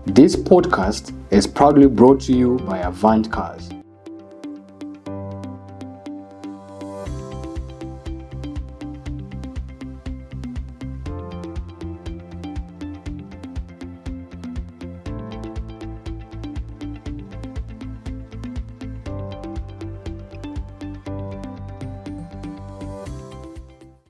This podcast is proudly brought to you by Avant Cars.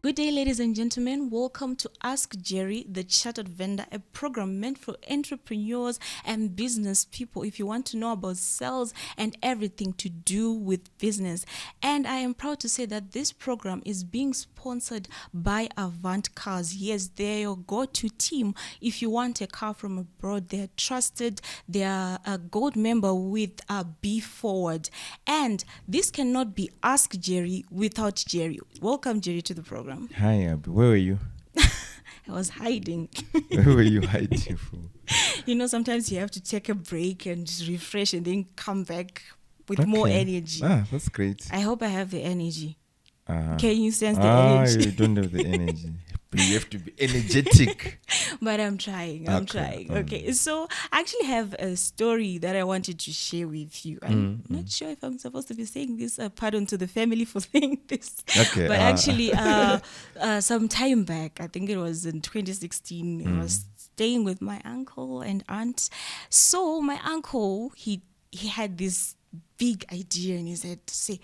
Good day, ladies and gentlemen. Welcome to Ask Jerry, the Chartered Vendor, a program meant for entrepreneurs and business people if you want to know about sales and everything to do with business. And I am proud to say that this program is being sponsored by Avant Cars. Yes, they're your go-to team if you want a car from abroad. They're trusted. They are a gold member with a B Forward. And this cannot be Ask Jerry without Jerry. Welcome, Jerry, to the program. Hi, Abby. Where were you? I was hiding. Where were you hiding from? You know, sometimes you have to take a break and refresh and then come back with more energy. That's great. I hope I have the energy. Uh-huh. Can you sense the energy? You don't have the energy. But you have to be energetic. But I'm trying. Okay. So I actually have a story that I wanted to share with you. I'm not sure if I'm supposed to be saying this. Pardon to the family for saying this. Okay. But actually, some time back, I think it was in 2016, I was staying with my uncle and aunt. So my uncle, he had this big idea and he said, say,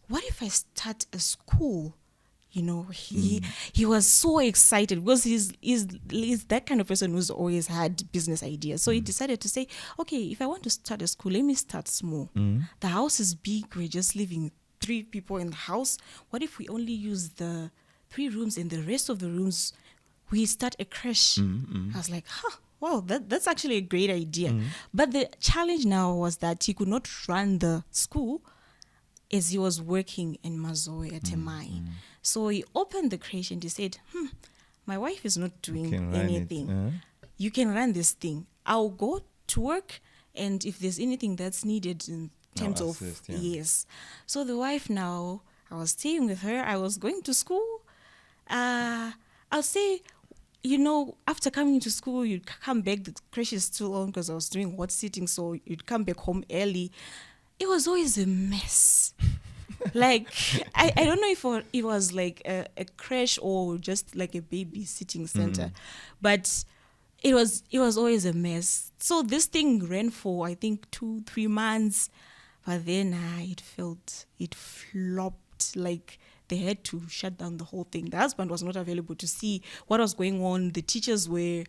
what if I start a school? You know, he was so excited because he's that kind of person who's always had business ideas. So he decided to say, okay, if I want to start a school, let me start small. The house is big. We're just living 3 people in the house. What if we only use the 3 rooms and the rest of the rooms, we start a creche? I was like, wow, that's actually a great idea. But the challenge now was that he could not run the school as he was working in Mazoe at a mine. So he opened the creche and he said, my wife is not doing anything. You can run this thing. I'll go to work, and if there's anything that's needed in terms of assist, yes. So the wife now, I was staying with her. I was going to school. I'll say, you know, after coming to school, you'd come back. The creche is still on because I was doing hot sitting, so you'd come back home early. It was always a mess. Like, I don't know if it was like a creche or just like a babysitting center, but it was always a mess. So this thing ran for, I think, 2-3 months, but then it flopped. Like, they had to shut down the whole thing. The husband was not available to see what was going on. The teachers were,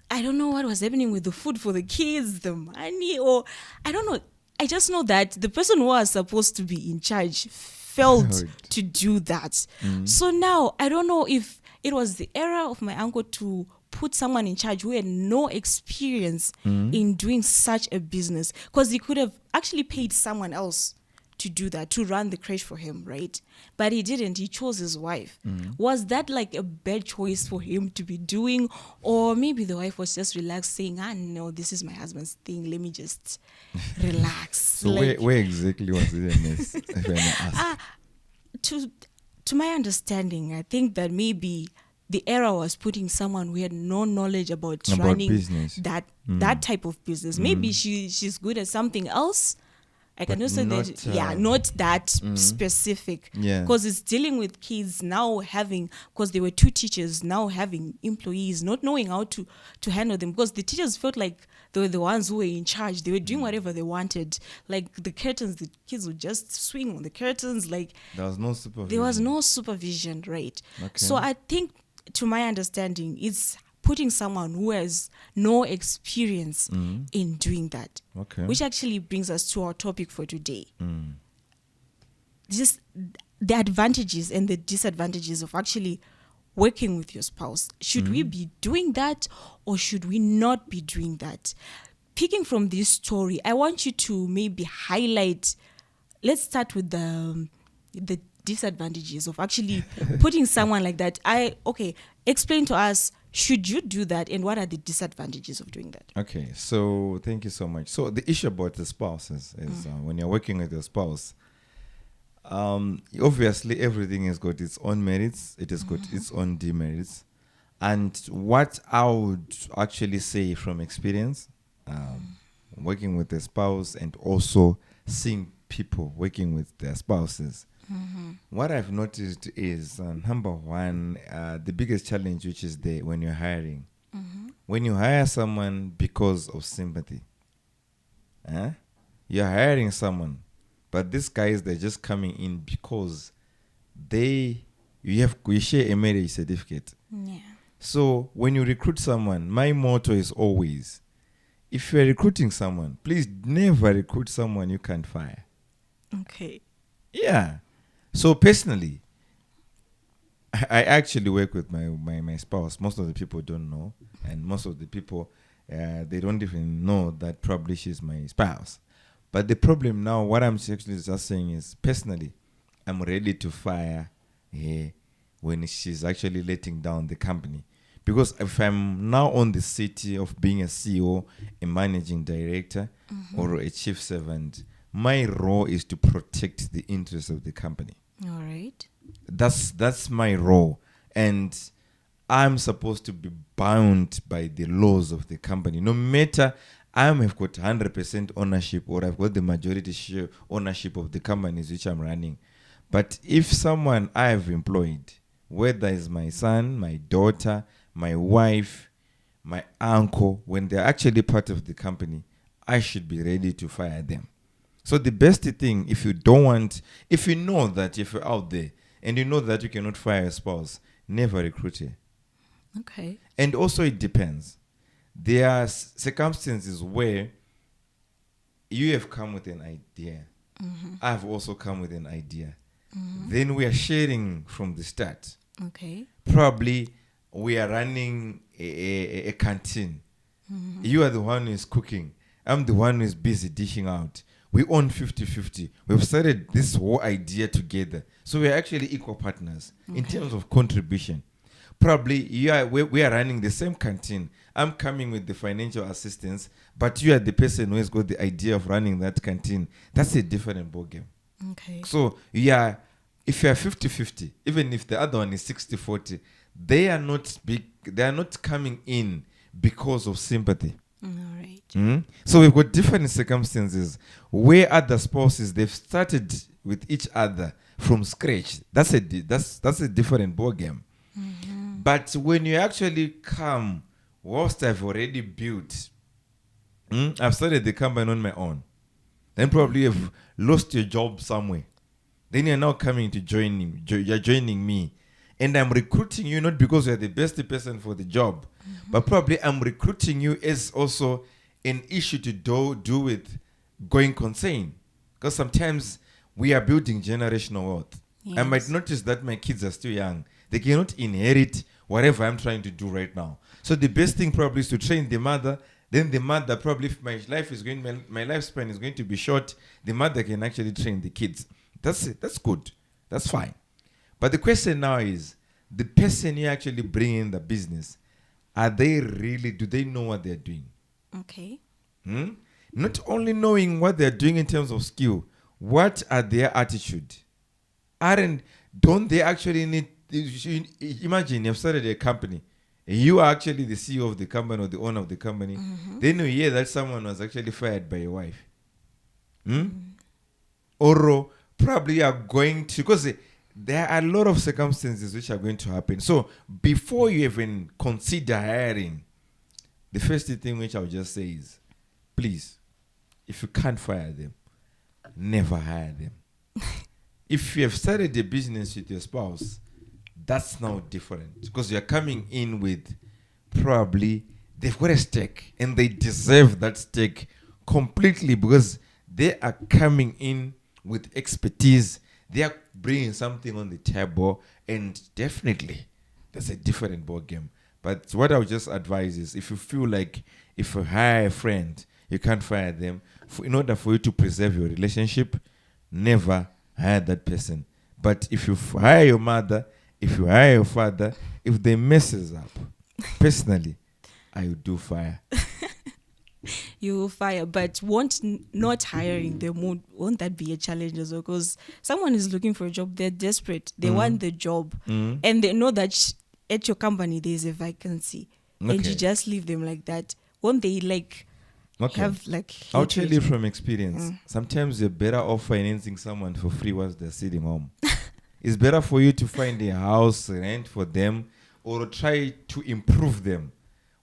I don't know what was happening with the food for the kids, the money, or I don't know. I just know that the person who was supposed to be in charge failed to do that. So now, I don't know if it was the error of my uncle to put someone in charge who had no experience in doing such a business. Because he could have actually paid someone else to do that, to run the creche for him, right? But he didn't. He chose his wife. Was that like a bad choice for him to be doing? Or maybe the wife was just relaxed, saying, no, this is my husband's thing. Let me just relax. So like, where exactly was it a mess, if I may ask? To my understanding, I think that maybe the error was putting someone who had no knowledge about running business. that type of business. Maybe she's good at something else. I can also not that specific, because it's dealing with kids now because there were 2 teachers now having employees, not knowing how to handle them, because the teachers felt like they were the ones who were in charge. They were doing whatever they wanted. Like the curtains, the kids would just swing on the curtains. Like there was no supervision, right? Okay. So I think, to my understanding, it's putting someone who has no experience in doing that. Okay. Which actually brings us to our topic for today. Just the advantages and the disadvantages of actually working with your spouse. Should we be doing that, or should we not be doing that? Picking from this story, I want you to maybe highlight, let's start with the disadvantages of actually putting someone like that. Explain to us, should you do that, and what are the disadvantages of doing that? Okay, so thank you so much. So the issue about the spouse is when you're working with your spouse, obviously everything has got its own merits, it has got its own demerits. And what I would actually say from experience working with a spouse and also seeing people working with their spouses. What I've noticed is, number one, the biggest challenge, which is there when you're hiring. When you hire someone because of sympathy, you're hiring someone, but these guys, they're just coming in because you share a marriage certificate. Yeah. So when you recruit someone, my motto is always, if you're recruiting someone, please never recruit someone you can't fire. Okay. Yeah. So personally, I actually work with my spouse. Most of the people don't know, and most of the people, they don't even know that probably she's my spouse. But the problem now, what I'm actually just saying is, personally, I'm ready to fire her when she's actually letting down the company. Because if I'm now on the city of being a CEO, a managing director, or a chief servant, my role is to protect the interests of the company. All right. That's my role, and I'm supposed to be bound by the laws of the company. No matter have got 100% ownership, or I've got the majority share ownership of the companies which I'm running. But if someone I've employed, whether it's my son, my daughter, my wife, my uncle, when they're actually part of the company, I should be ready to fire them. So the best thing, if you know that if you're out there and you know that you cannot fire a spouse, never recruit her. Okay. And also it depends. There are circumstances where you have come with an idea. I've also come with an idea. Then we are sharing from the start. Okay. Probably we are running a canteen. You are the one who is cooking. I'm the one who is busy dishing out. We own 50-50. We've started this whole idea together. So we are actually equal partners in terms of contribution. Probably we are running the same canteen. I'm coming with the financial assistance, but you are the person who has got the idea of running that canteen. That's a different ballgame. Okay. So if you are 50-50, even if the other one is 60-40, they are not coming in because of sympathy. All right. So we've got different circumstances where other spouses, they've started with each other from scratch. That's a different ballgame. But when you actually come, whilst I've already built, I've started the company on my own. Then probably you've lost your job somewhere. Then you're now coming to you're joining me. And I'm recruiting you not because you're the best person for the job, but probably I'm recruiting you as also an issue to do with going concern. Because sometimes we are building generational wealth. I might notice that my kids are still young. They cannot inherit whatever I'm trying to do right now. So the best thing probably is to train the mother. Then the mother, probably if my lifespan is going to be short, the mother can actually train the kids. That's it. That's good. That's fine. But the question now is, the person you actually bring in the business, do they know what they're doing? Okay. Not only knowing what they're doing in terms of skill, what are their attitude? Don't they actually need, imagine you've started a company, you are actually the CEO of the company or the owner of the company, then you hear that someone was actually fired by your wife. Or probably you are going to, because there are a lot of circumstances which are going to happen. So before you even consider hiring, the first thing which I'll just say is, please, if you can't fire them, never hire them. If you have started a business with your spouse, that's now different, because you're coming in with, probably they've got a stake and they deserve that stake completely, because they are coming in with expertise. They are bringing something on the table, and definitely that's a different ball game. But what I would just advise is, if you feel like if you hire a friend, you can't fire them, in order for you to preserve your relationship, never hire that person. But if you hire your mother, if you hire your father, if they messes up, personally, I would do fire. You will fire, but not hiring them, won't that be a challenge as well? Because someone is looking for a job, they're desperate, they want the job, and they know that at your company there's a vacancy, and you just leave them like that. Won't they Okay. have like I'll tell you hatred. from experience. Sometimes you're better off financing someone for free once they're sitting home. It's better for you to find a house, rent for them, or try to improve them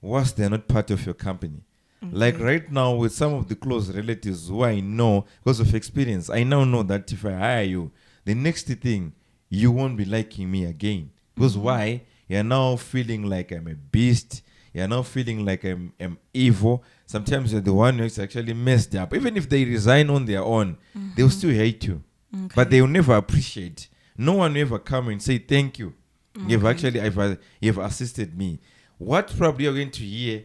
whilst they're not part of your company. Like right now, with some of the close relatives who I know because of experience, I now know that if I hire you, the next thing you won't be liking me again. Because why? You're now feeling like I'm a beast. You're now feeling like I'm evil. Sometimes you're the one who's actually messed up. Even if they resign on their own, they'll still hate you. But they'll never appreciate. No one will ever come and say thank you. You've assisted me. What probably you're going to hear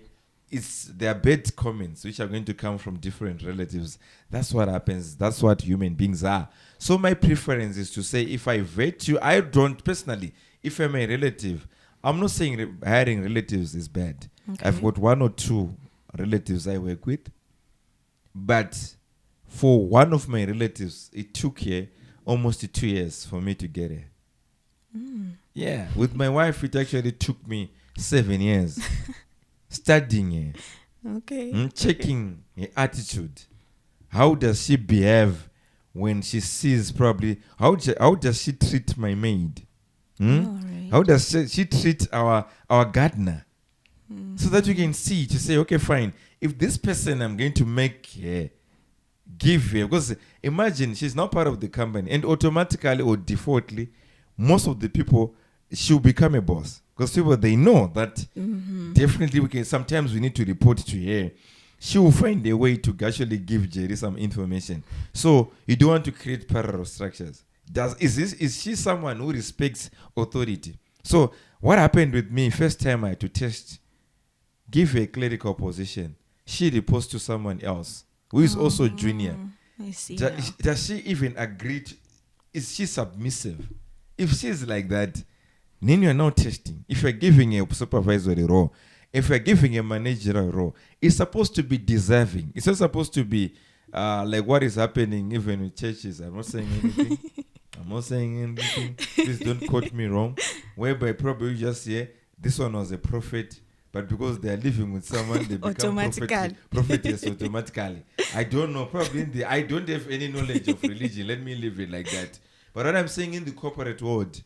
is their bad comments, which are going to come from different relatives. That's what happens. That's what human beings are. So my preference is to say, if I vet you, I don't personally, if I'm a relative, I'm not saying hiring relatives is bad. I've got 1 or 2 relatives I work with. But for one of my relatives, it took almost 2 years for me to get her. Yeah. With my wife, it actually took me 7 years. Studying her. Okay. Checking her attitude. How does she behave when she sees probably... How does she treat my maid? Alright. How does she treat our gardener? So that you can see, to say, okay, fine. If this person I'm going to make her, give her, because imagine she's not part of the company, and automatically or defaultly, most of the people, she'll become a boss. Because people, they know that definitely sometimes we need to report to her. She will find a way to actually give Jerry some information. So you don't want to create parallel structures. Is she someone who respects authority? So what happened with me, first time I had to test, give her a clerical position. She reports to someone else who is also junior. I see. Does she even agree? Is she submissive? If she's like that, then you're now testing. If you're giving a supervisory role, if you're giving a managerial role, it's supposed to be deserving. It's not supposed to be like what is happening even with churches. I'm not saying anything. Please don't quote me wrong. Whereby probably you just say this one was a prophet, but because they are living with someone, they become prophetess automatically. I don't know. Probably I don't have any knowledge of religion. Let me leave it like that. But what I'm saying in the corporate world,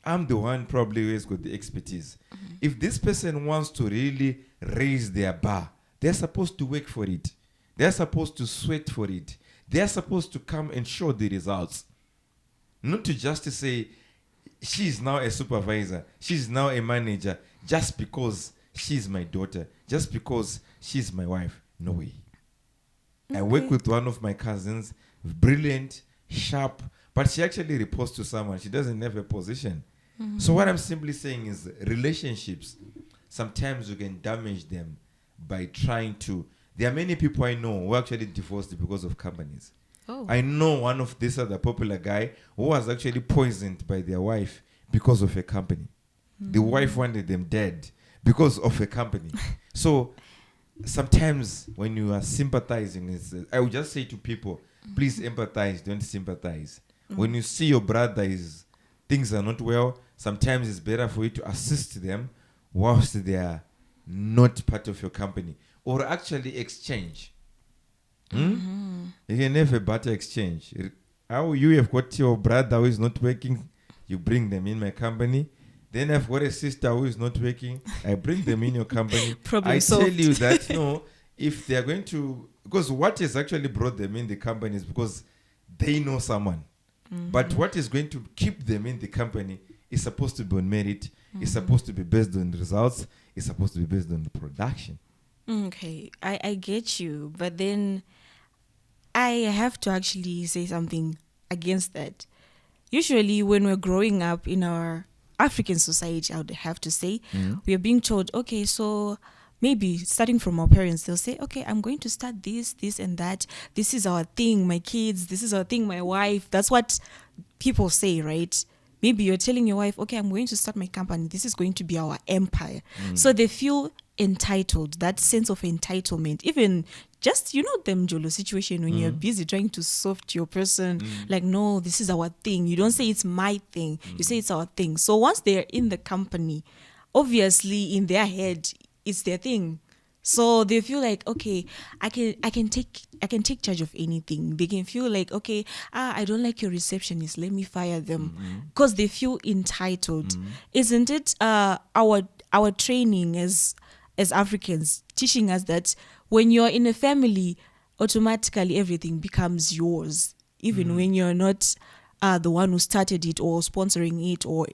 I'm the one probably who has got the expertise. If this person wants to really raise their bar, they're supposed to work for it. They're supposed to sweat for it. They're supposed to come and show the results. Not to just say, she's now a supervisor, she's now a manager, just because she's my daughter, just because she's my wife. No way. Okay. I work with one of my cousins, brilliant, sharp, but she actually reports to someone. She doesn't have a position. So what I'm simply saying is relationships, sometimes you can damage them by trying to... There are many people I know who actually divorced because of companies. I know one of this other popular guy who was actually poisoned by their wife because of a company. The wife wanted them dead because of a company. So sometimes when you are sympathizing, I would just say to people, please empathize, don't sympathize. When you see your brother things are not well, sometimes it's better for you to assist them whilst they are not part of your company, or actually exchange. You can have a barter exchange. How you have got your brother who is not working, you bring them in my company. Then I've got a sister who is not working, I bring them in your company. Problem I solved. tell you that no, if they are going to, because what has actually brought them in the company is because they know someone. But what is going to keep them in the company is supposed to be on merit, it's supposed to be based on results, it's supposed to be based on production. Okay, I get you, but then I have to actually say something against that. Usually when we're growing up in our African society, I would have to say, we are being told, okay, so maybe starting from our parents, they'll say, okay, I'm going to start this and that. This is our thing, my kids. This is our thing, my wife. That's what people say, right? Maybe you're telling your wife, okay, I'm going to start my company. This is going to be our empire. So they feel entitled, that sense of entitlement. Even just, them Jolo situation when you're busy trying to soft your person, like, no, this is our thing. You don't say it's my thing. You say it's our thing. So once they're in the company, obviously in their head, it's their thing. So they feel like, okay, I can take charge of anything. They can feel like, okay, I don't like your receptionist, let me fire them, because they feel entitled. Isn't it our training as Africans teaching us that when you're in a family, automatically everything becomes yours, even when you're not the one who started it or sponsoring it or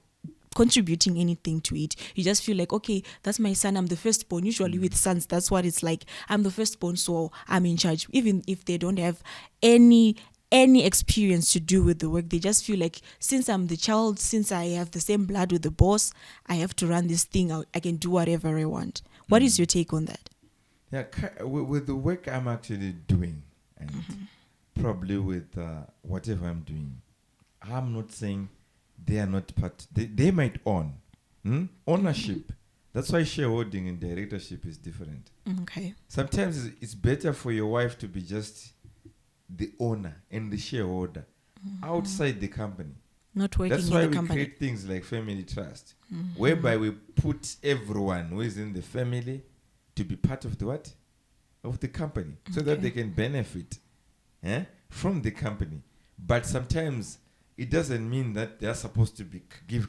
contributing anything to it. You just feel like, okay, that's my son, I'm the firstborn. Usually with sons, that's what it's like. I'm the firstborn, so I'm in charge. Even if they don't have any experience to do with the work, they just feel like, since I'm the child, since I have the same blood with the boss, I have to run this thing. I can do whatever I want. What is your take on that? Yeah, with the work I'm actually doing, and probably with whatever I'm doing, I'm not saying they are not part. They might own ownership. That's why shareholding and directorship is different. Okay. Sometimes it's better for your wife to be just the owner and the shareholder outside the company. Not working That's in why the we company. create things like family trust, whereby we put everyone who is in the family to be part of the what? Of the company, so that they can benefit from the company. But sometimes it doesn't mean that they are supposed to be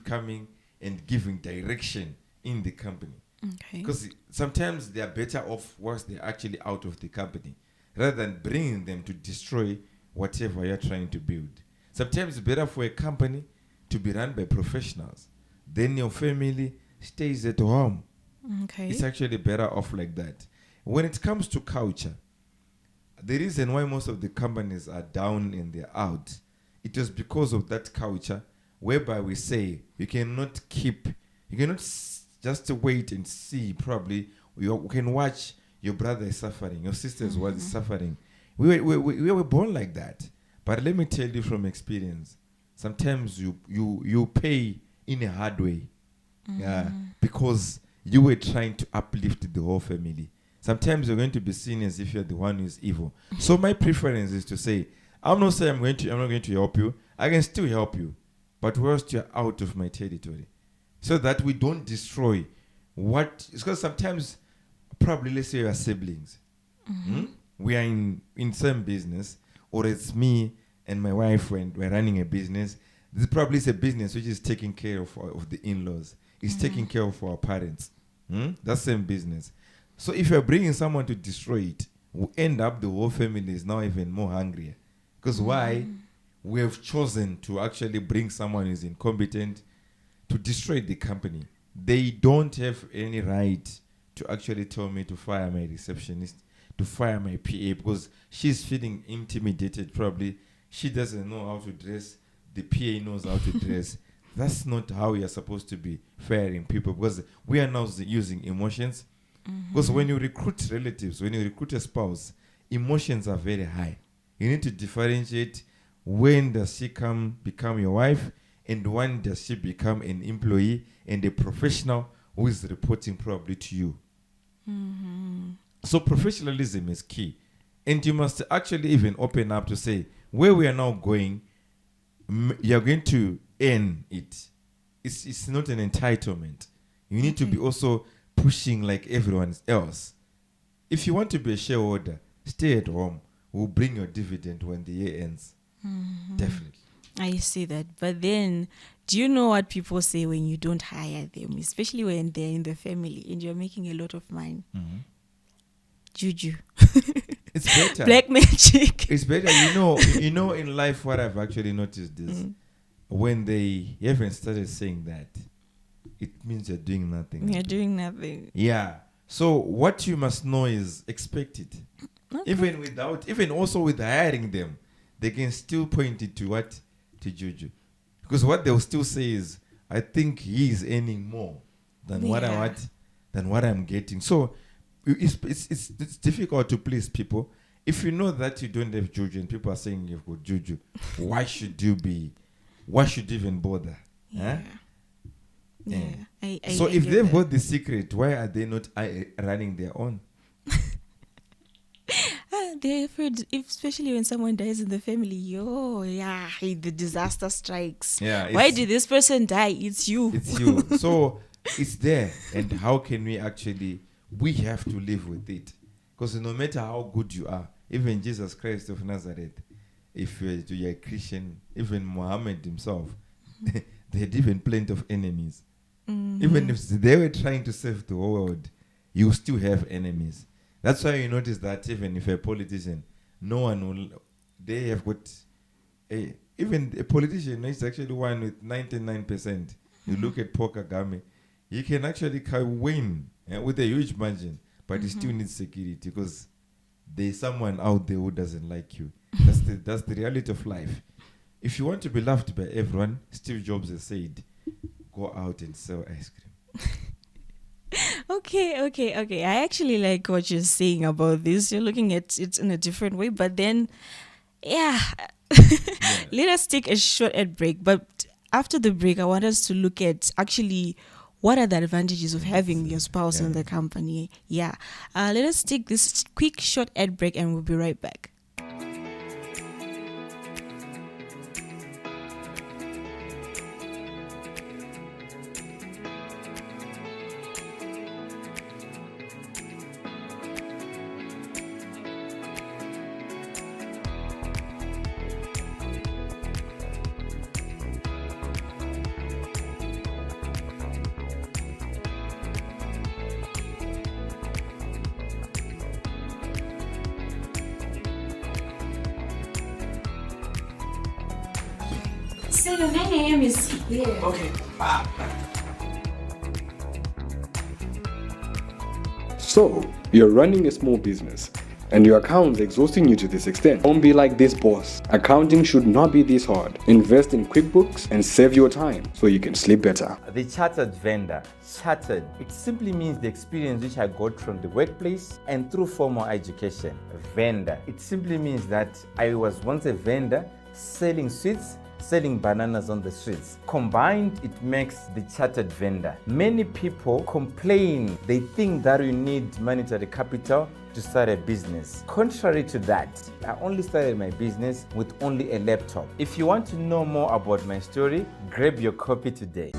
coming and giving direction in the company. Okay. Because sometimes they are better off once they're actually out of the company, rather than bringing them to destroy whatever you're trying to build. Sometimes it's better for a company to be run by professionals. Then your family stays at home. Okay. It's actually better off like that. When it comes to culture, the reason why most of the companies are down and they're out, it was because of that culture, whereby we say you cannot just wait and see. Probably you can watch your brother is suffering, your sister was suffering. We were born like that. But let me tell you from experience, sometimes you pay in a hard way, because you were trying to uplift the whole family. Sometimes you're going to be seen as if you're the one who's evil. So my preference is to say, I'm not saying I'm not going to help you. I can still help you, but whilst you're out of my territory, so that we don't destroy what. Because sometimes, probably, let's say we are siblings. We are in same business, or it's me and my wife when we're running a business. This probably is a business which is taking care of the in-laws. It's taking care of our parents. That same business. So if you're bringing someone to destroy it, we end up the whole family is now even more hungrier. Because why? We have chosen to actually bring someone who's incompetent to destroy the company. They don't have any right to actually tell me to fire my receptionist, to fire my PA, because she's feeling intimidated probably. She doesn't know how to dress. The PA knows how to dress. That's not how we are supposed to be firing people, because we are now using emotions. Because when you recruit relatives, when you recruit a spouse, emotions are very high. You need to differentiate, when does she become your wife, and when does she become an employee and a professional who is reporting probably to you. So professionalism is key. And you must actually even open up to say, where we are now going, you're going to earn it. It's not an entitlement. You need to be also pushing like everyone else. If you want to be a shareholder, stay at home. We'll bring your dividend when the year ends. Definitely. I see that. But then, do you know what people say when you don't hire them, especially when they're in the family and you're making a lot of money? Juju. It's better. Black magic. It's better. You know, in life, what I've actually noticed is when they haven't started saying that, it means you're doing nothing. You're doing nothing. Yeah. So what you must know is expect it. Okay. Even also with hiring them, they can still point it to what? To Juju. Because what they'll still say is, I think he is earning more than what I'm getting. So it's difficult to please people. If you know that you don't have Juju and people are saying you've got Juju, why should you even bother? Yeah. Huh? Yeah. So if get they've that. got the secret, why are they not running their own? They're afraid, especially when someone dies in the family. The disaster strikes. Yeah. Why did this person die? It's you. It's you. So it's there. And how can we actually we have to live with it. Because no matter how good you are, even Jesus Christ of Nazareth, if you're a Christian, even Muhammad himself, they had even plenty of enemies. Even if they were trying to save the world, you still have enemies. That's why you notice that even if you're a politician, no one will, they have got, even a politician is actually one with 99%. You look at Paul Kagame, he can actually win with a huge margin, but he still needs security because there's someone out there who doesn't like you. That's the reality of life. If you want to be loved by everyone, Steve Jobs has said, go out and sell ice cream. Okay. I actually like what you're saying about this. You're looking at it in a different way, but then, yeah. Let us take a short ad break. But after the break, I want us to look at actually what are the advantages of having your spouse in the company. Yeah. Let us take this quick short ad break and we'll be right back. So 9 a.m. is here. Okay. So, you're running a small business and your account's exhausting you to this extent. Don't be like this, boss. Accounting should not be this hard. Invest in QuickBooks and save your time so you can sleep better. The chartered vendor. Chartered, it simply means the experience which I got from the workplace and through formal education. Vendor, it simply means that I was once a vendor selling sweets, selling bananas on the streets. Combined, it makes the chartered vendor. Many people complain, they think that you need monetary capital to start a business. Contrary to that, I only started my business with only a laptop. If you want to know more about my story, grab your copy today.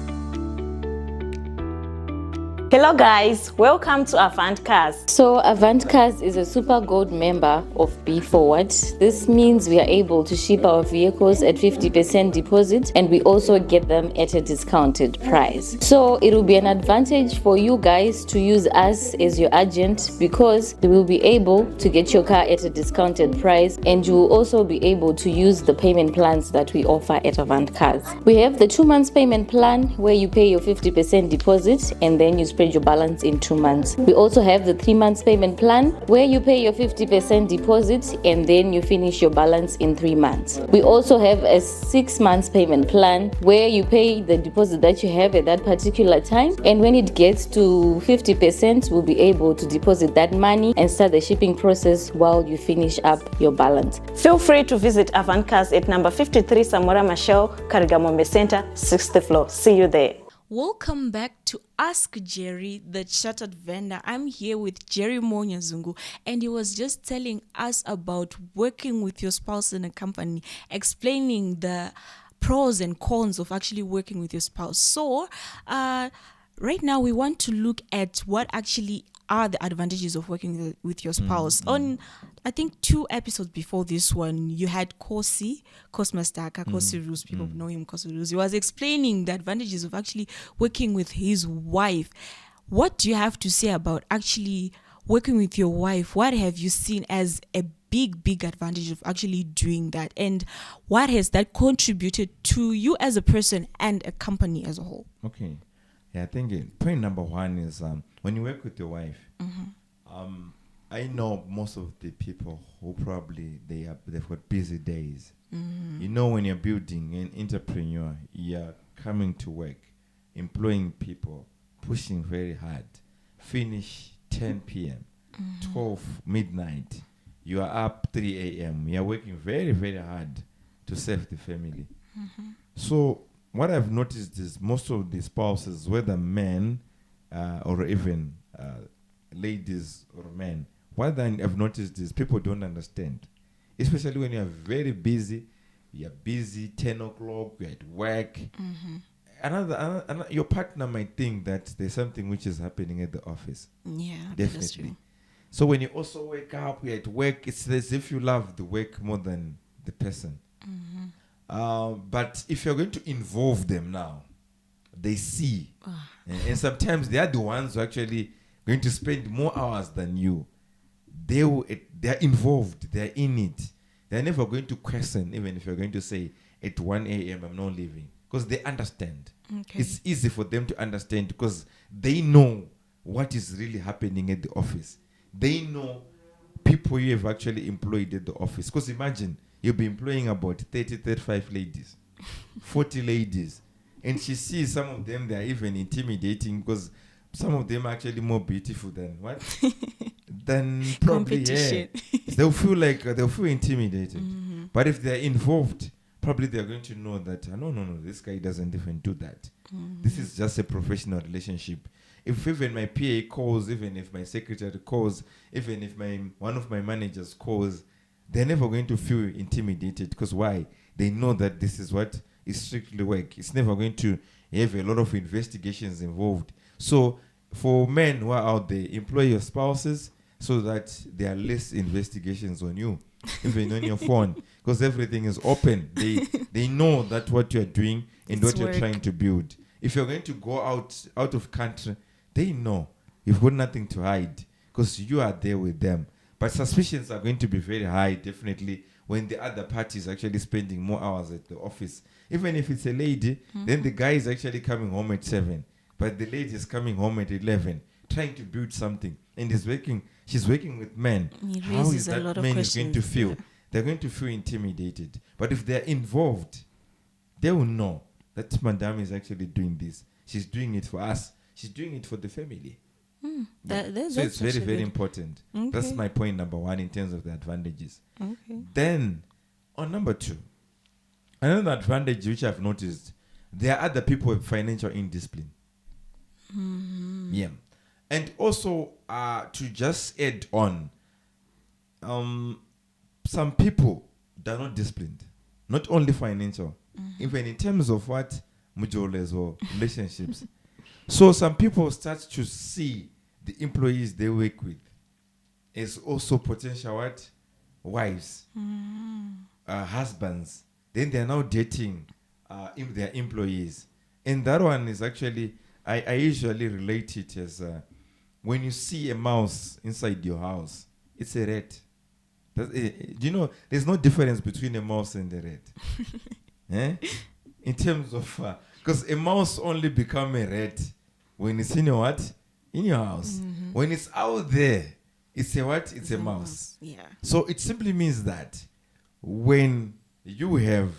Hello guys, welcome to Avantcars. So Avantcars is a Super Gold member of Be Forward. This means we are able to ship our vehicles at 50% deposit and we also get them at a discounted price. So it will be an advantage for you guys to use us as your agent because you will be able to get your car at a discounted price and you will also be able to use the payment plans that we offer at Avantcars. We have the 2 months payment plan where you pay your 50% deposit and then you spread your balance in 2 months. We also have the 3 months payment plan where you pay your 50% deposit and then you finish your balance in 3 months. We also have a 6 months payment plan where you pay the deposit that you have at that particular time, and when it gets to 50%, we'll be able to deposit that money and start the shipping process while you finish up your balance. Feel free to visit Avantcars at number 53 Samora Machel, Karigamombe Center, 6th floor. See you there. Welcome back to Ask Jerry, the chartered vendor. I'm here with Jerry Nyazungu, and he was just telling us about working with your spouse in a company, explaining the pros and cons of actually working with your spouse. So, right now we want to look at what actually are the advantages of working with your spouse. On, I think, 2 episodes before this one, you had Kosi Mastaka, Kosi Rus, people know him, Kosi Rus. He was explaining the advantages of actually working with his wife. What do you have to say about actually working with your wife? What have you seen as a big advantage of actually doing that? And what has that contributed to you as a person and a company as a whole? Okay. Yeah, I think point number 1 is when you work with your wife, I know most of the people who probably they've got busy days. You know, when you're building an entrepreneur, you're coming to work, employing people, pushing very hard, finish 10 p.m., 12 midnight, you are up 3 a.m., you're working very, very hard to save the family. So what I've noticed is most of the spouses, whether men or even ladies or men, what I've noticed is people don't understand, especially when you're very busy. You're busy 10 o'clock, you're at work, your partner might think that there's something which is happening at the office. Yeah, that is Definitely. true. So when you also wake up, you're at work, it's as if you love the work more than the person. But if you're going to involve them now, they see. And sometimes they are the ones who actually going to spend more hours than you. They're involved, they're in it. They're never going to question, even if you're going to say at 1 a.m. I'm not leaving. Because they understand. Okay. It's easy for them to understand because they know what is really happening at the office. They know people you have actually employed at the office. Because imagine, you'll be employing about 30, 35 ladies, 40 ladies. And she sees some of them, they're even intimidating because some of them are actually more beautiful than what? Than probably, Competition. They'll feel intimidated. But if they're involved, probably they're going to know that, no, this guy doesn't even do that. This is just a professional relationship. If even my PA calls, even if my secretary calls, even if one of my managers calls, they're never going to feel intimidated. Because why? They know that this is what is strictly work. It's never going to have a lot of investigations involved. So for men who are out there, employ your spouses so that there are less investigations on you, even on your phone, because everything is open. They know that what you're doing and It's what you're work. trying to build. If you're going to go out of country, they know you've got nothing to hide because you are there with them. But suspicions are going to be very high, definitely, when the other party is actually spending more hours at the office. Even if it's a lady, then the guy is actually coming home at 7, but the lady is coming home at 11, trying to build something, and she's working with men. It How raises is a that lot of man is going to questions, feel? yeah. They're going to feel intimidated. But if they're involved, they will know that Madame is actually doing this. She's doing it for us. She's doing it for the family. That, that, So that's it's very, actually very good. important. Okay. That's my point number 1 in terms of the advantages. Okay. Then, on number 2, another advantage which I've noticed, there are other people with financial indiscipline. Yeah. And also, to just add on, some people, they're not disciplined. Not only financial, even in terms of what mujoles or relationships. So some people start to see the employees they work with as also potential what? Wives, husbands. Then they're now dating their employees. And that one is actually, I usually relate it as when you see a mouse inside your house, it's a rat. Do you know, there's no difference between a mouse and a rat. In terms of, because a mouse only become a rat when it's in your what? In your house. When it's out there, it's a what? It's a mouse. Yeah. So it simply means that when you have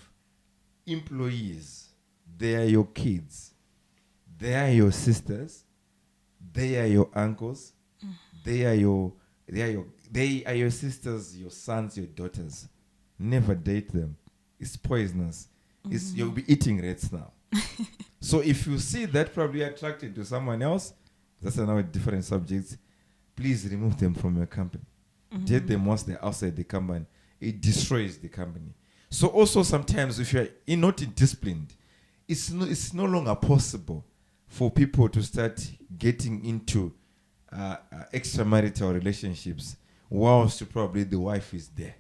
employees, they are your kids, they are your sisters, they are your uncles, they are your sisters, your sons, your daughters. Never date them. It's poisonous. You'll be eating rats now. So if you see that probably attracted to someone else, that's another different subject. Please remove them from your company. Date them once they're outside the company. It destroys the company. So also sometimes if you're not disciplined, it's no longer possible for people to start getting into extramarital relationships whilst probably the wife is there.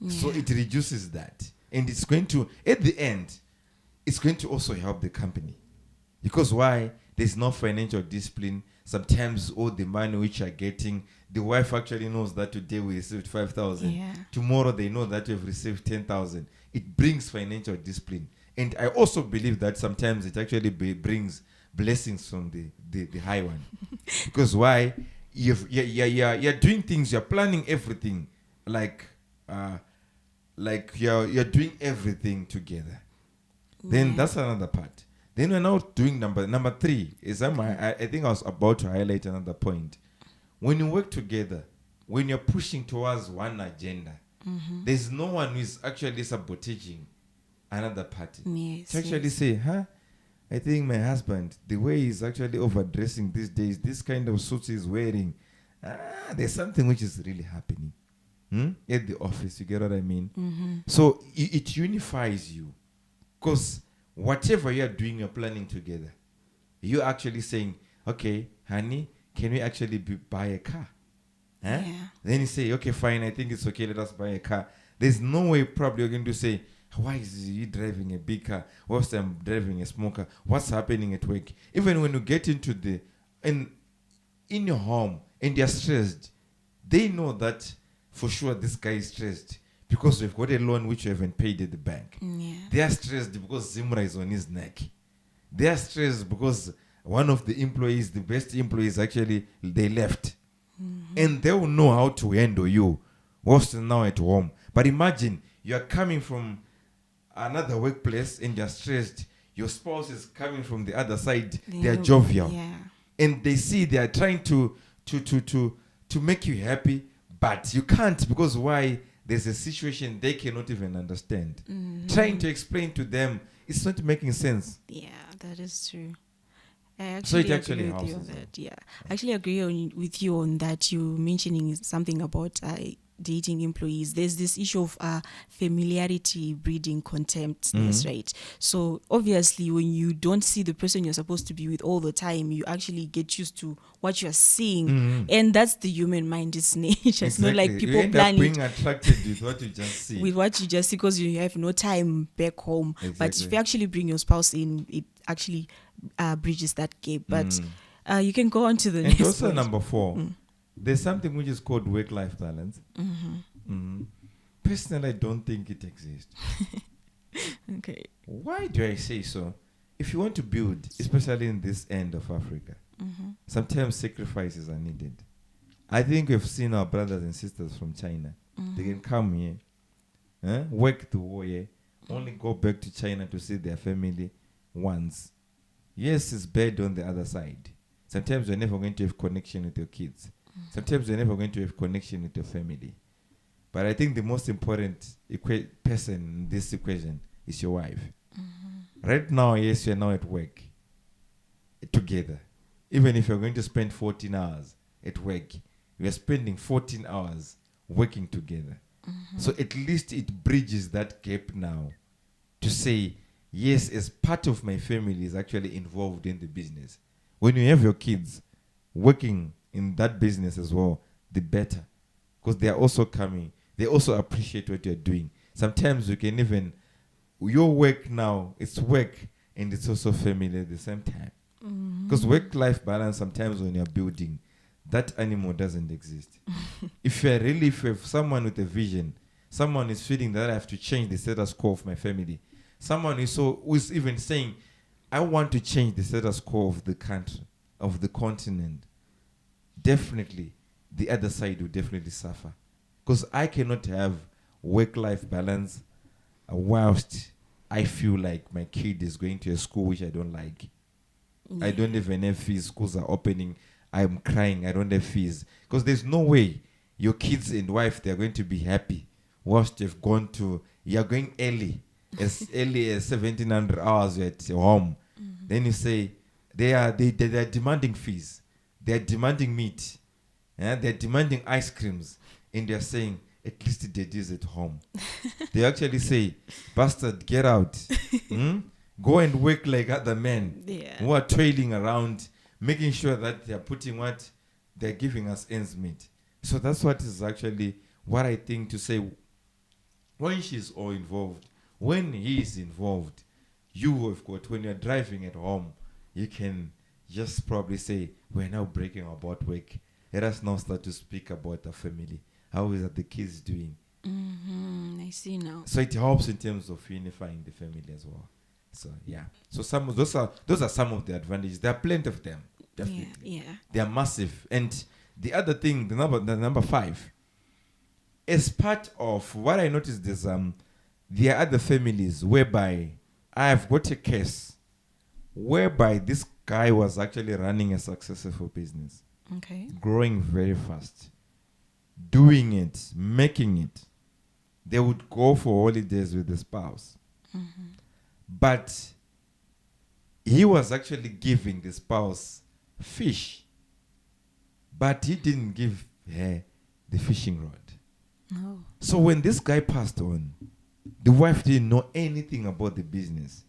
So it reduces that. And it's going to, at the end, it's going to also help the company. Because why? There's no financial discipline. Sometimes all the money which you're getting, the wife actually knows that today we received 5,000. Yeah. Tomorrow they know that we've received 10,000. It brings financial discipline. And I also believe that sometimes it actually brings blessings from the high one. Because why? You're doing things, you're planning everything like you're doing everything together. Then that's another part. Then we're now doing number 3 is I think I was about to highlight another point. When you work together, when you're pushing towards one agenda, there's no one who is actually sabotaging another party. Yes, To actually yes. say, I think my husband, the way he's actually overdressing these days, this kind of suits he's wearing, there's something which is really happening at the office. You get what I mean? So it unifies you. Because whatever you are doing, you're planning together. You're actually saying, okay, honey, can we actually buy a car? Huh? Yeah. Then you say, okay, fine, I think it's okay, let us buy a car. There's no way probably you're going to say, why is he driving a big car? Whilst I'm driving a small car? What's happening at work? Even when you get into in your home and they're stressed, they know that for sure this guy is stressed because we've got a loan which you haven't paid at the bank. Yeah. They are stressed because Zimra is on his neck. They are stressed because one of the employees, the best employees, actually, they left. And they will know how to handle you whilst now at home. But imagine you are coming from another workplace and you're stressed. Your spouse is coming from the other side. They are jovial. Yeah. And they see they are trying to make you happy, but you can't because why? There's a situation they cannot even understand. Trying to explain to them, it's not making sense. Yeah, that is true. I So it actually actually agree with you helps on as well. that. Yeah, I actually agree with you on that. You mentioning something about dating employees. There's this issue of familiarity breeding contempt. That's right. So obviously, when you don't see the person you're supposed to be with all the time, you actually get used to what you're seeing, and that's the human mind. It's nature. It's not like people you end plan up being it attracted with what you just see. with what you just see because you have no time back home. But if Exactly. you actually bring your spouse in, it actually bridges that gap. But you can go on to the And next also point. number 4, there's something which is called work-life balance. Personally, I don't think it exists. Okay. Why do I say so? If you want to build, especially in this end of Africa, sometimes sacrifices are needed. I think we've seen our brothers and sisters from China. They can come here, work the war here, only go back to China to see their family once. Yes, it's bad on the other side. Sometimes you're never going to have connection with your kids. Sometimes you're never going to have connection with your family. But I think the most important person in this equation is your wife. Right now, yes, you're now at work together. Even if you're going to spend 14 hours at work, you're spending 14 hours working together. So at least it bridges that gap now to say, yes, as part of my family is actually involved in the business. When you have your kids working in that business as well, the better. Because they are also coming. They also appreciate what you're doing. Sometimes you can even, your work now, it's work and it's also family at the same time. Because work-life balance, sometimes when you're building, that animal doesn't exist. If you have someone with a vision, someone is feeling that I have to change the status quo of my family, someone who's even saying, I want to change the status quo of the country, of the continent, definitely the other side will definitely suffer. Because I cannot have work-life balance whilst I feel like my kid is going to a school which I don't like. I don't even have fees. Schools are opening. I'm crying. I don't have fees. Because there's no way your kids and wife, they're going to be happy whilst you're going early as 1700 hours at home. Then you say, they are demanding fees. They're demanding meat. They're demanding ice creams. And they're saying, at least it is at home. They actually say, bastard, get out. Go and work like other men who are toiling around, making sure that they're putting what they're giving us ends meet. So that's what is actually what I think to say. When she's all involved, when he is involved, you have got, when you're driving at home, you can just probably say, we're now breaking about work. Let us now start to speak about the family. How is the kids doing? I see now. So it helps in terms of unifying the family as well. So yeah. So those are some of the advantages. There are plenty of them. Definitely. Yeah. They are massive. And the other thing, the number 5, as part of what I noticed is there are other families whereby I have got a case whereby this guy was actually running a successful business, Okay. growing very fast, doing it, making it. They would go for holidays with the spouse. But he was actually giving the spouse fish, but he didn't give her the fishing rod. No. So when this guy passed on, the wife didn't know anything about the business.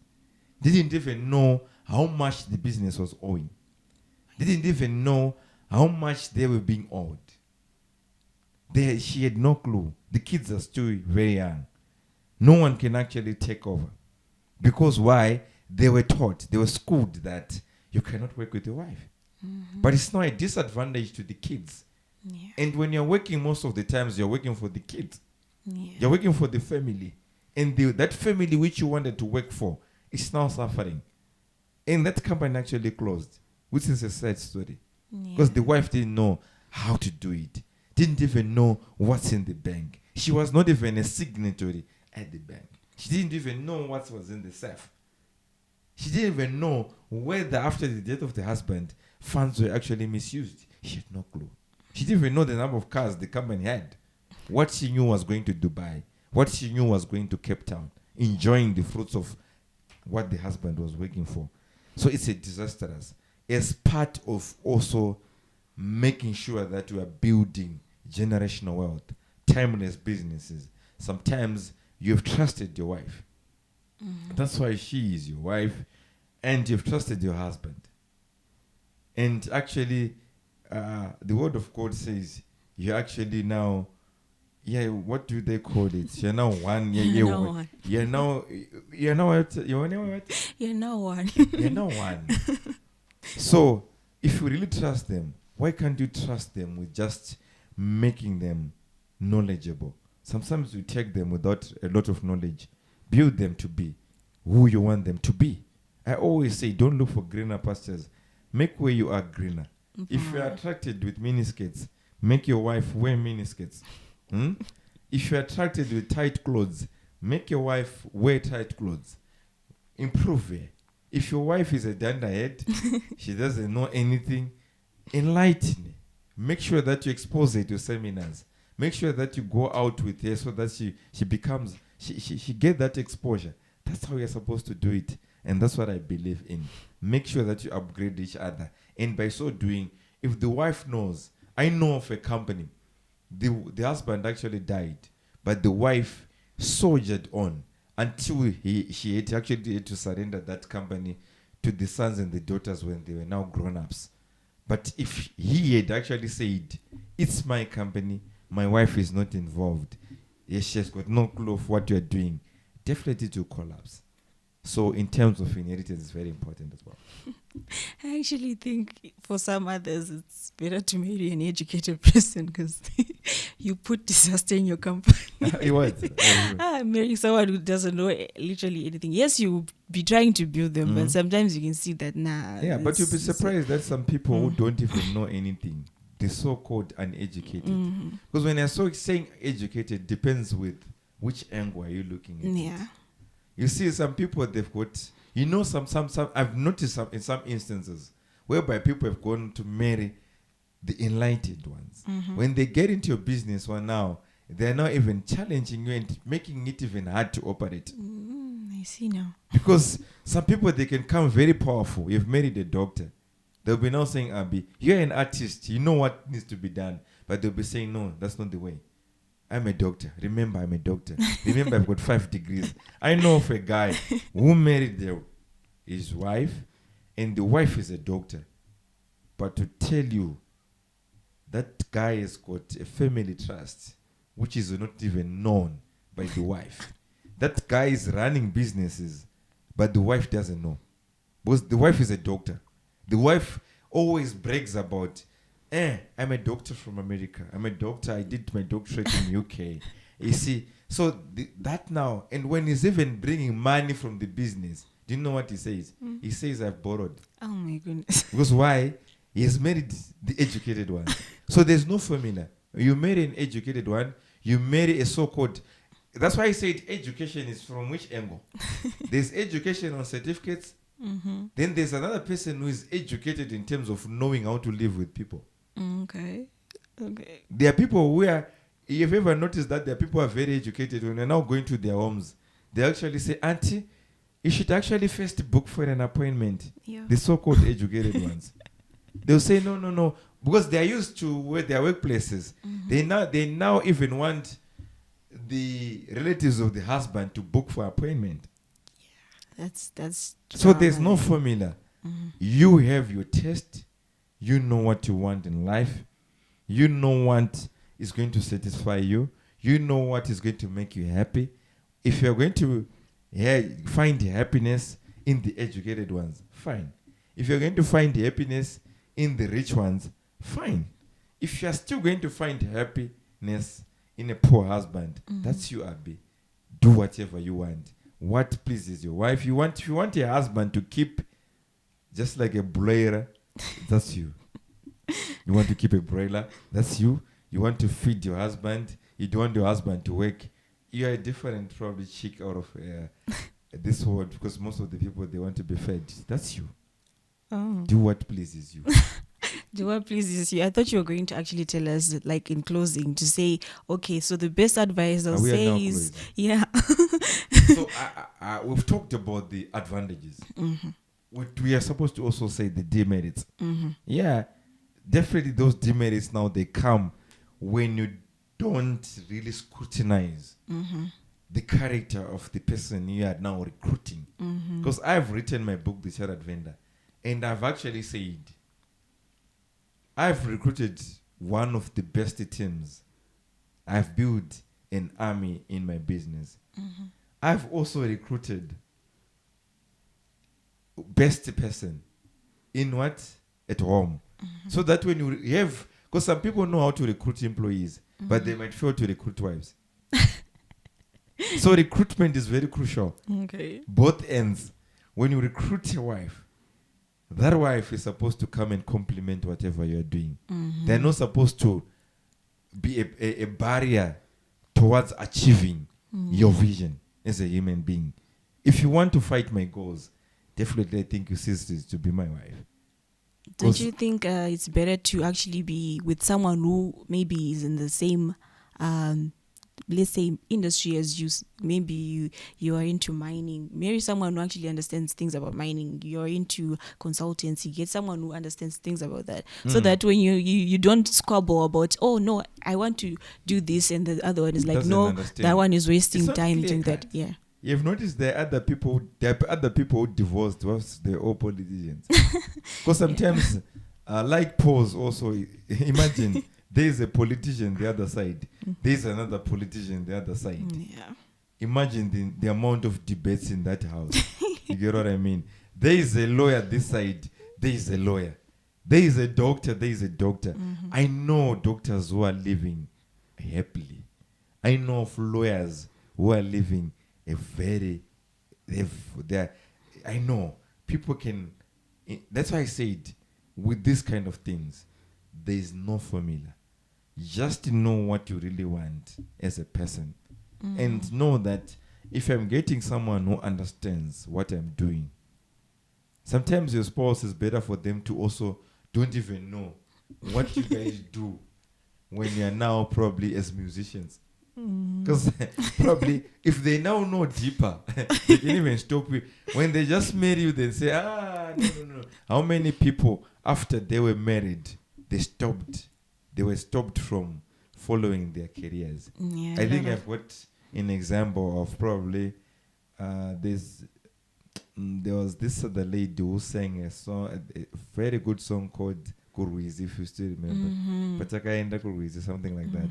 didn't even know how much the business was owing, didn't even know how much they were being owed. She had no clue. The kids are still very young. No one can actually take over. Because why? They were taught, they were schooled that you cannot work with your wife. But it's not a disadvantage to the kids. Yeah. And when you're working, most of the times you're working for the kids. Yeah. You're working for the family. And that family which you wanted to work for is now suffering. And that company actually closed, which is a sad story. Because the wife didn't know how to do it. Didn't even know what's in the bank. She was not even a signatory at the bank. She didn't even know what was in the safe. She didn't even know whether after the death of the husband, funds were actually misused. She had no clue. She didn't even know the number of cars the company had. What she knew was going to Dubai. What she knew was going to Cape Town, enjoying the fruits of what the husband was working for. So it's a disastrous. As part of also making sure that we are building generational wealth, timeless businesses. Sometimes you've trusted your wife. That's why she is your wife, and you've trusted your husband. And actually, the word of God says you actually now, what do they call it? You're now one. You're now one. You're now what? You're now what? You're now one. You're now one. So, if you really trust them, why can't you trust them with just making them knowledgeable? Sometimes you take them without a lot of knowledge. Build them to be who you want them to be. I always say, don't look for greener pastures. Make where you are greener. If you are attracted with miniskirts, make your wife wear miniskirts. If you are attracted with tight clothes, make your wife wear tight clothes. Improve her. If your wife is a dunderhead, she doesn't know anything, enlighten her. Make sure that you expose her to seminars. Make sure that you go out with her so that she becomes, she get that exposure. That's how you're supposed to do it. And that's what I believe in. Make sure that you upgrade each other. And by so doing, if the wife knows, I know of a company, the husband actually died, but the wife soldiered on until she had actually had to surrender that company to the sons and the daughters when they were now grown-ups. But if he had actually said, it's my company, my wife is not involved, yes, she has got no clue of what you're doing, definitely to collapse. So in terms of inheritance, it's very important as well. I actually think for some others, it's better to marry an educated person because you put disaster in your company. It was. Marrying someone who doesn't know literally anything. Yes, you'll be trying to build them, but sometimes you can see that, Yeah, but you'll be surprised that some people who don't even know anything, the so-called uneducated. Because when I'm saying educated, depends with which angle are you looking at. Yeah. You see, some people, they've got, some I've noticed in some instances whereby people have gone to marry the enlightened ones. When they get into your business now, they're now even challenging you and making it even hard to operate. I see now. Because some people, they can come very powerful. You've married a doctor. They'll be now saying, Abi, you're an artist. You know what needs to be done. But they'll be saying, no, that's not the way. I'm a doctor. Remember, I'm a doctor. Remember, I've got 5 degrees. I know of a guy who married his wife, and the wife is a doctor. But to tell you, that guy has got a family trust, which is not even known by the wife. That guy is running businesses, but the wife doesn't know. Because the wife is a doctor. The wife always brags about, I'm a doctor from America. I'm a doctor. I did my doctorate in UK. You see, so that now, and when he's even bringing money from the business, do you know what he says? He says, I've borrowed. Oh my goodness. Because why? He has married the educated one. So there's no formula. You marry an educated one, you marry a so-called, that's why I said education is from which angle? There's education on certificates. Then there's another person who is educated in terms of knowing how to live with people. Okay. There are people where, you've ever noticed that there are people who are very educated, when they're now going to their homes, they actually say, Auntie, you should actually first book for an appointment. Yeah. The so-called educated ones. They'll say, no. Because they're used to their workplaces. They now even want the relatives of the husband to book for appointment. That's So there's no drama. formula. You have your taste. You know what you want in life. You know what is going to satisfy you. You know what is going to make you happy. If you're going to find happiness in the educated ones, fine. If you're going to find happiness in the rich ones, fine. If you're still going to find happiness in a poor husband, that's you, Abby. Do whatever you want. What pleases your wife? If you want your husband to keep just like a broiler, that's you. You want to keep a broiler, that's you. You want to feed your husband, you don't want your husband to work. You're a different probably chick out of this world, because most of the people, they want to be fed. That's you. Oh. Do what pleases you. Do what pleases you. I thought you were going to actually tell us, like in closing, to say, okay, so the best advice I'll We are now say is, closing. yeah. So we've talked about the advantages. We are supposed to also say the demerits. Yeah, definitely those demerits now, they come when you don't really scrutinize the character of the person you are now recruiting. Because I've written my book, The Chartered Vendor, and I've actually said I've recruited one of the best teams. I've built an army in my business. I've also recruited best person in what? At home. So that when you have, because some people know how to recruit employees, but they might fail to recruit wives. So recruitment is very crucial. Okay. Both ends. When you recruit a wife, that wife is supposed to come and complement whatever you're doing. They're not supposed to be a barrier towards achieving your vision as a human being. If you want to fight my goals, definitely I think your sister is to be my wife. Don't you think it's better to actually be with someone who maybe is in the same, let's say, industry as you? Maybe you are into mining. Marry someone who actually understands things about mining. You're into consultancy. Get someone who understands things about that, so that when you don't squabble about, oh no, I want to do this, and the other one is like, Doesn't no, understand. that one is wasting It's not time clear doing cut. that. Yeah. You've noticed there are other people who divorced was they're all politicians. Because sometimes, like Pause also, imagine there's a politician the other side, there's another politician the other side. Yeah. Imagine the amount of debates in that house. You get what I mean? There is a lawyer this side, there is a lawyer. There is a doctor, there is a doctor. I know doctors who are living happily. I know of lawyers who are living a very, I know people can, that's why I said, with this kind of things, there is no formula. Just know what you really want as a person. And know that if I'm getting someone who understands what I'm doing, sometimes your spouse is better for them to also don't even know what you guys do when you're now probably as musicians. Because probably if they now know deeper, they can even stop you. When they just marry you, they say, no. How many people after they were married, they were stopped from following their careers? Yeah, I think I've got an example of probably there was this other lady who sang a song, a very good song called Kuruizi, if you still remember. Patakaenda Kuruizi, something like that.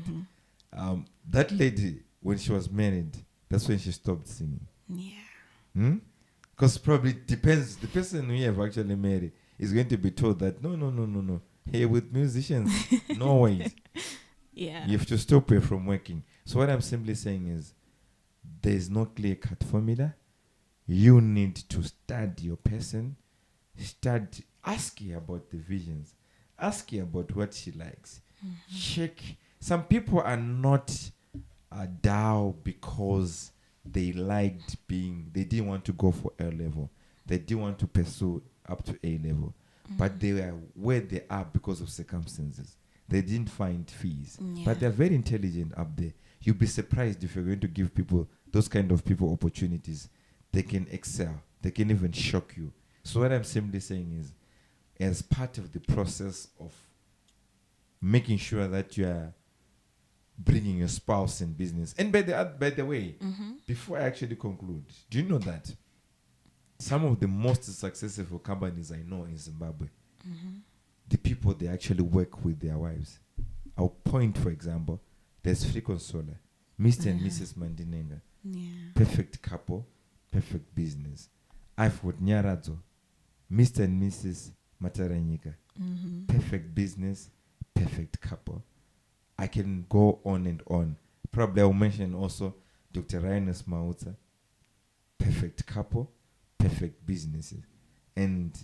That lady, when she was married, that's when she stopped singing. Yeah. Because probably depends, the person we have actually married is going to be told that no. Hey, with musicians, no way. Yeah. You have to stop her from working. So what I'm simply saying is, there is no clear-cut formula. You need to study your person. Ask her about the visions. Ask her about what she likes. Check. Some people are not down because they didn't want to go for A level. They didn't want to pursue up to A level. But they were where they are because of circumstances. They didn't find fees. Yeah. But they're very intelligent up there. You'll be surprised if you're going to give people, those kind of people, opportunities. They can excel. They can even shock you. So what I'm simply saying is, as part of the process of making sure that you are bringing your spouse in business. And by the way, before I actually conclude, do you know that some of the most successful companies I know in Zimbabwe, the people they actually work with their wives. I'll point, for example, there's Free Consola, Mr. and Mrs. Mandinenga, Yeah. perfect couple, perfect business. I've got Nyaradzo, Mr. and Mrs. Mataranyika, perfect business, perfect couple. I can go on and on. Probably I'll mention also Dr. Ryanus Mauta, perfect couple, perfect businesses. And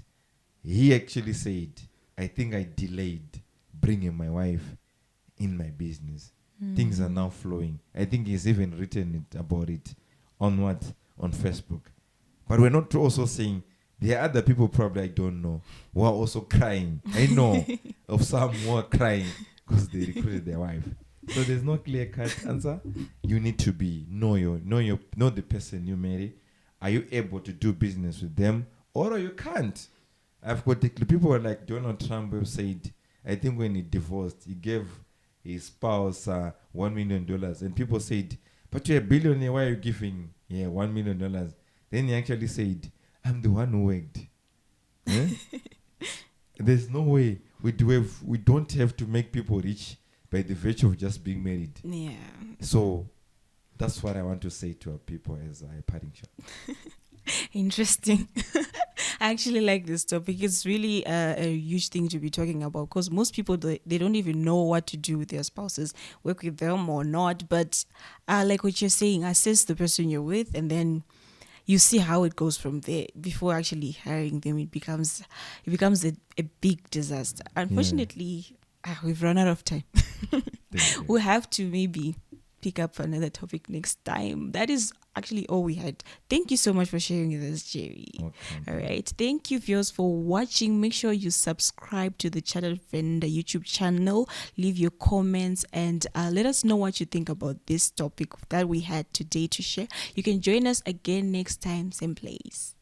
he actually said, I think I delayed bringing my wife in my business. Things are now flowing. I think he's even written it about it on what? On Facebook. But we're not also saying there are other people probably I don't know who are also crying. I know of some who are crying because they recruited their wife. So there's no clear cut answer. You need to know the person you marry. Are you able to do business with them, or you can't? I've got the people were like Donald Trump who said, I think when he divorced, he gave his spouse $1 million, and people said, but you're a billionaire, why are you giving $1 million? Then he actually said, I'm the one who worked. There's no way we don't have to make people rich by the virtue of just being married. Yeah. So that's what I want to say to our people as a parting shot. Interesting. I actually like this topic. It's really a huge thing to be talking about because most people, they don't even know what to do with their spouses, work with them or not. But like what you're saying, assess the person you're with and then you see how it goes from there. Before actually hiring them, it becomes a big disaster. Unfortunately, we've run out of time. We'll have to maybe pick up another topic next time. That is actually all we had. Thank you so much for sharing with us, Jerry. Okay. All right. Thank you, viewers, for watching. Make sure you subscribe to the Chartered Vendor YouTube channel. Leave your comments and let us know what you think about this topic that we had today to share. You can join us again next time, same place.